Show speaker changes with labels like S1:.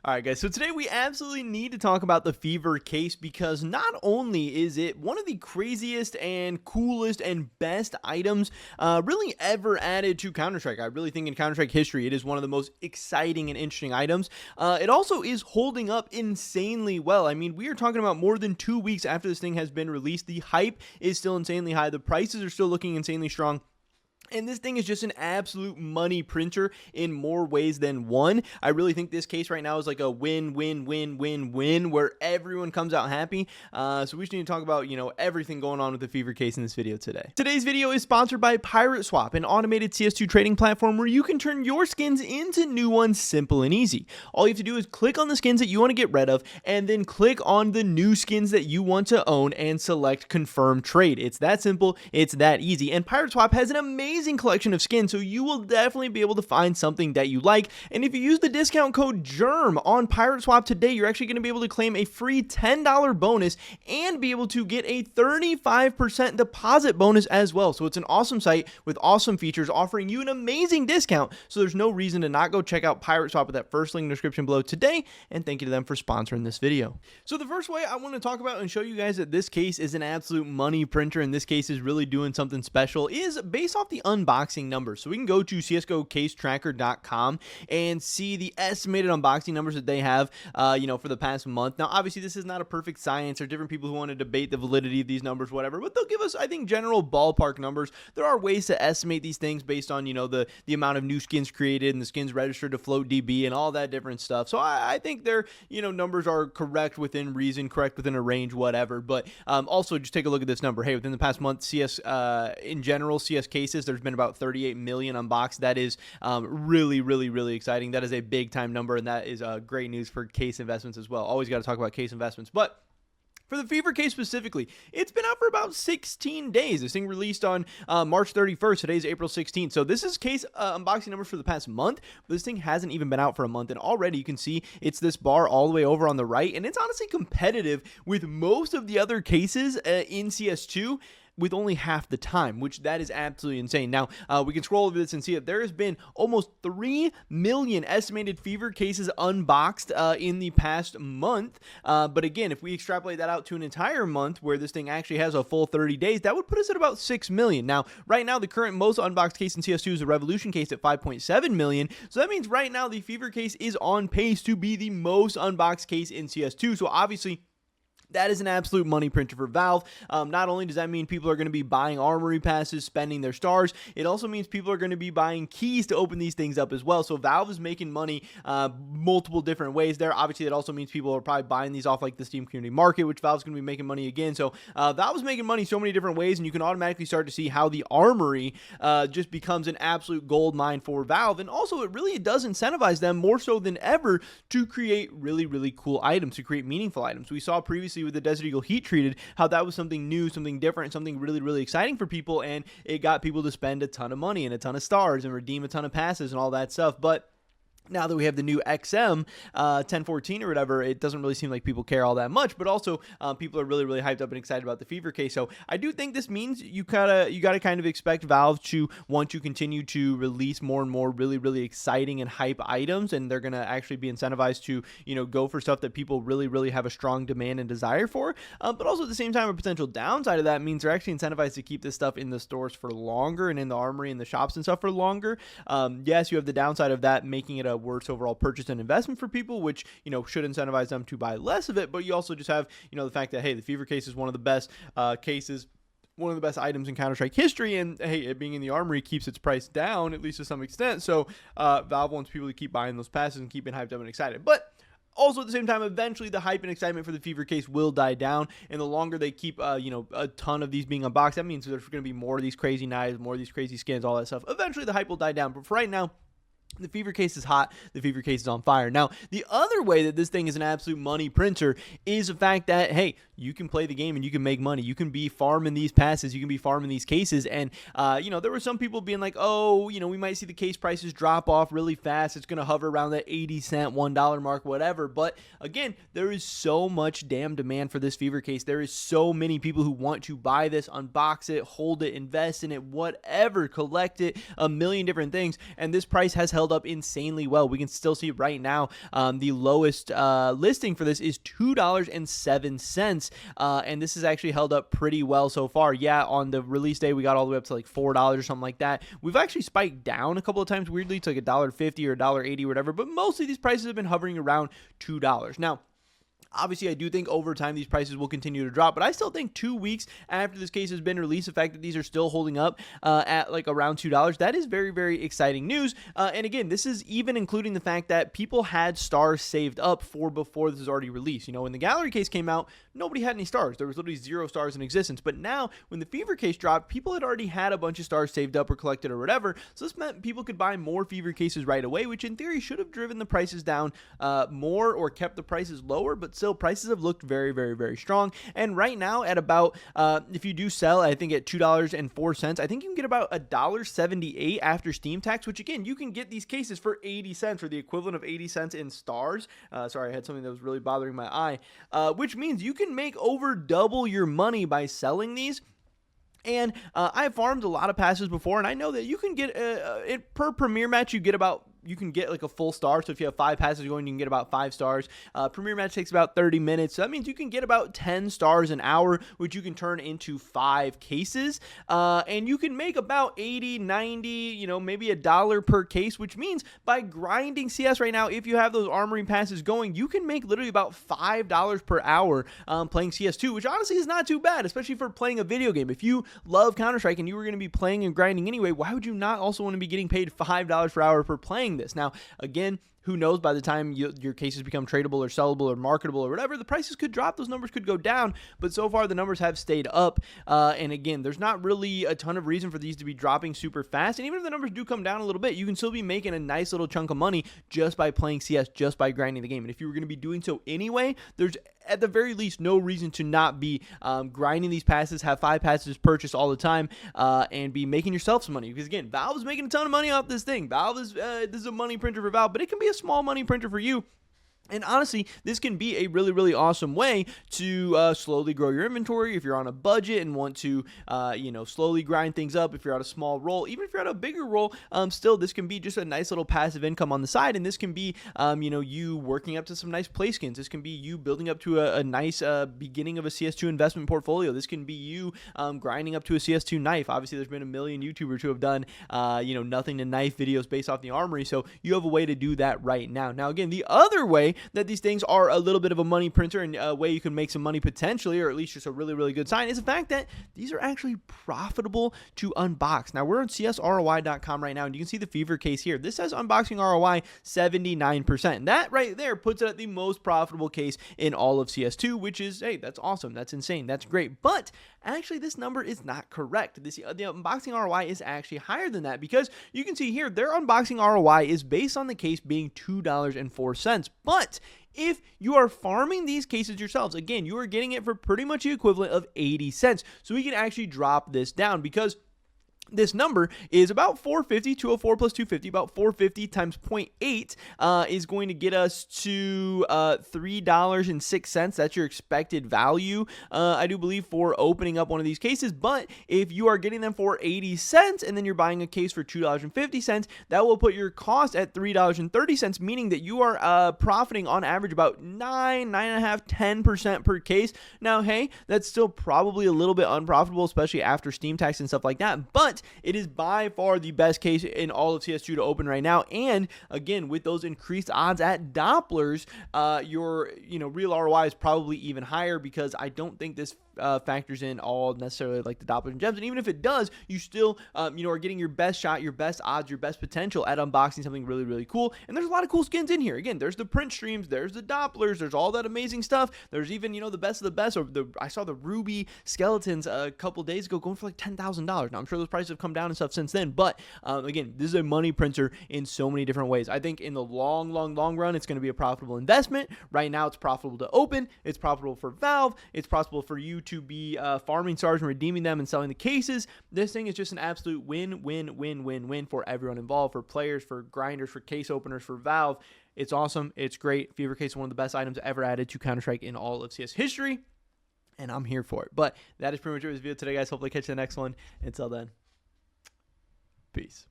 S1: All right, guys. So today we absolutely need to talk about the Fever case because not only is it one of the craziest and coolest and best items really ever added to Counter-Strike. I really think in Counter-Strike history, it is one of the most exciting and interesting items. It also is holding up insanely well. I mean, we are talking about more than 2 weeks after this thing has been released. The hype is still insanely high. The prices are still looking insanely strong. And this thing is just an absolute money printer in more ways than one. I really think this case right now is like a win, win, win, win, win, where everyone comes out happy. So we just need to talk about, everything going on with the Fever case in this video today. Today's video is sponsored by Pirate Swap, an automated CS2 trading platform where you can turn your skins into new ones simple and easy. All you have to do is click on the skins that you want to get rid of, and then click on the new skins that you want to own and select confirm trade. It's that simple. It's that easy. And Pirate Swap has an amazing collection of skins, so you will definitely be able to find something that you like. And if you use the discount code GERM on Pirate Swap today, you're actually going to be able to claim a free $10 bonus and be able to get a 35% deposit bonus as well. So it's an awesome site with awesome features offering you an amazing discount, so there's no reason to not go check out Pirate Swap with that first link in the description below today. And thank you to them for sponsoring this video. So the first way I want to talk about and show you guys that this case is an absolute money printer, and this case is really doing something special, is based off the unboxing numbers. So we can go to csgocasetracker.com and see the estimated unboxing numbers that they have, for the past month. Now, obviously, this is not a perfect science. There are different people who want to debate the validity of these numbers, whatever, but they'll give us, I think, general ballpark numbers. There are ways to estimate these things based on, the amount of new skins created and the skins registered to float DB and all that different stuff. So I think their, numbers are correct within reason, correct within a range, whatever. But also, just take a look at this number. Hey, within the past month, CS, in general, CS cases, there's been about 38 million unboxed. That is really, really, really exciting. That is a big time number, and that is great news for case investments as well. Always got to talk about case investments. But for the Fever case specifically, it's been out for about 16 days. This thing released on March 31st. Today's April 16th. So this is case unboxing numbers for the past month. But this thing hasn't even been out for a month. And already you can see it's this bar all the way over on the right. And it's honestly competitive with most of the other cases in CS2. With only half the time, which that is absolutely insane. Now, we can scroll over this and see that there has been almost 3 million estimated Fever cases unboxed in the past month. But again, if we extrapolate that out to an entire month where this thing actually has a full 30 days, that would put us at about 6 million. Now, right now, the current most unboxed case in CS2 is the Revolution case at 5.7 million. So that means right now the Fever case is on pace to be the most unboxed case in CS2. So obviously, that is an absolute money printer for Valve. Not only does that mean people are going to be buying armory passes, spending their stars, it also means people are going to be buying keys to open these things up as well. So Valve is making money multiple different ways there. Obviously, that also means people are probably buying these off like the Steam community market, which Valve's going to be making money again. So Valve is making money so many different ways, and you can automatically start to see how the armory just becomes an absolute gold mine for Valve. And also, it does incentivize them more so than ever to create really, really cool items, to create meaningful items. We saw previously with the Desert Eagle Heat Treated how that was something new, something different, something really, really exciting for people, and it got people to spend a ton of money and a ton of stars and redeem a ton of passes and all that stuff. But now that we have the new XM 1014 or whatever, it doesn't really seem like people care all that much, but also people are really, really hyped up and excited about the Fever case. So I do think this means you gotta kind of expect Valve to want to continue to release more and more really, really exciting and hype items, and they're gonna actually be incentivized to go for stuff that people really, really have a strong demand and desire for. But also at the same time, a potential downside of that means they're actually incentivized to keep this stuff in the stores for longer and in the armory and the shops and stuff for longer. Yes, you have the downside of that making it a worse overall purchase and investment for people, which should incentivize them to buy less of it. But you also just have the fact that, hey, the Fever case is one of the best cases, one of the best items in Counter-Strike history, and hey, it being in the armory keeps its price down, at least to some extent. So Valve wants people to keep buying those passes and keep being hyped up and excited. But also, at the same time, eventually the hype and excitement for the Fever case will die down, and the longer they keep, a ton of these being unboxed, that means there's going to be more of these crazy knives, more of these crazy skins, all that stuff. Eventually, the hype will die down, but for right now, the Fever case is hot. The Fever case is on fire. Now, the other way that this thing is an absolute money printer is the fact that, hey, you can play the game and you can make money. You can be farming these passes. You can be farming these cases. And, there were some people being like, oh, we might see the case prices drop off really fast. It's going to hover around that 80 cent, $1 mark, whatever. But again, there is so much damn demand for this Fever case. There is so many people who want to buy this, unbox it, hold it, invest in it, whatever, collect it, a million different things. And this price has held up insanely well. We can still see right now the lowest listing for this is $2.07, and this has actually held up pretty well so far. Yeah, on the release day we got all the way up to like $4 or something like that. We've actually spiked down a couple of times weirdly to like $1.50 or $1.80 or whatever, but mostly these prices have been hovering around $2. Now, obviously, I do think over time these prices will continue to drop, but I still think 2 weeks after this case has been released, the fact that these are still holding up at like around $2, that is very, very exciting news. And again, this is even including the fact that people had stars saved up for before this was already released. You know, when the gallery case came out, nobody had any stars. There was literally 0 stars in existence. But now, when the Fever case dropped, people had already had a bunch of stars saved up or collected or whatever. So this meant people could buy more Fever cases right away, which in theory should have driven the prices down more or kept the prices lower, but still prices have looked very, very, very strong. And right now at about, if you do sell, I think at $2.04, I think you can get about $1.78 after Steam tax, which again, you can get these cases for 80 cents or the equivalent of 80 cents in stars. Sorry, I had something that was really bothering my eye, which means you can make over double your money by selling these. And I've farmed a lot of passes before, and I know that you can get per premier match, you can get like a full star. So if you have 5 passes going, you can get about 5 stars. Premier match takes about 30 minutes. So that means you can get about 10 stars an hour, which you can turn into 5 cases. And you can make about 80, 90, maybe $1 per case, which means by grinding CS right now, if you have those armory passes going, you can make literally about $5 per hour playing CS2, which honestly is not too bad, especially for playing a video game. If you love Counter-Strike and you were going to be playing and grinding anyway, why would you not also want to be getting paid $5 per hour for playing this? Now, again, who knows, by the time your cases become tradable or sellable or marketable or whatever, the prices could drop, those numbers could go down, but so far the numbers have stayed up, and again, there's not really a ton of reason for these to be dropping super fast, and even if the numbers do come down a little bit, you can still be making a nice little chunk of money just by playing CS, just by grinding the game. And if you were going to be doing so anyway, there's at the very least no reason to not be grinding these passes, have 5 passes purchased all the time, and be making yourself some money. Because again, Valve is making a ton of money off this thing. Valve is this is a money printer for Valve, but it can be a small money printer for you. And honestly, this can be a really, really awesome way to slowly grow your inventory if you're on a budget and want to, slowly grind things up. If you're at a small role, even if you're at a bigger role, still this can be just a nice little passive income on the side. And this can be, you working up to some nice play skins. This can be you building up to a nice beginning of a CS2 investment portfolio. This can be you grinding up to a CS2 knife. Obviously, there's been a million YouTubers who have done, nothing to knife videos based off the armory. So you have a way to do that right now. Now, again, the other way that these things are a little bit of a money printer and a way you can make some money potentially, or at least just a really, really good sign, is the fact that these are actually profitable to unbox. Now, we're on csroi.com right now, and you can see the Fever case here. This says unboxing ROI 79%. That right there puts it at the most profitable case in all of CS2, which is, hey, that's awesome. That's insane. That's great. But actually, this number is not correct. The unboxing ROI is actually higher than that, because you can see here their unboxing ROI is based on the case being $2.04. But if you are farming these cases yourselves, again, you are getting it for pretty much the equivalent of 80 cents. So we can actually drop this down, because this number is about 450, 204 plus 250, about 450 times 0.8 is going to get us to $3.06. That's your expected value, I do believe, for opening up one of these cases. But if you are getting them for 80 cents and then you're buying a case for $2.50, that will put your cost at $3.30, meaning that you are profiting on average about 9.5, 10% per case. Now, hey, that's still probably a little bit unprofitable, especially after Steam tax and stuff like that. But it is by far the best case in all of CS2 to open right now. And again, with those increased odds at Dopplers, your real ROI is probably even higher, because I don't think this factors in all necessarily like the Dopplers and gems. And even if it does, you still are getting your best shot, your best odds, your best potential at unboxing something really, really cool. And there's a lot of cool skins in here. Again, there's the print streams, there's the Dopplers, there's all that amazing stuff. There's even the best of the best. I saw the ruby skeletons a couple days ago going for like $10,000. Now I'm sure those prices have come down and stuff since then, but again, this is a money printer in so many different ways. I think in the long run, it's going to be a profitable investment. Right now, it's profitable to open. It's profitable for Valve. It's possible for you to be farming stars and redeeming them and selling the cases. This thing is just an absolute win for everyone involved, for players, for grinders, for case openers, for Valve. It's awesome. It's great. Fever case is one of the best items ever added to Counter-Strike in all of CS history, and I'm here for it. But that is pretty much it for this video today, guys. Hopefully catch you in the next one. Until then, peace.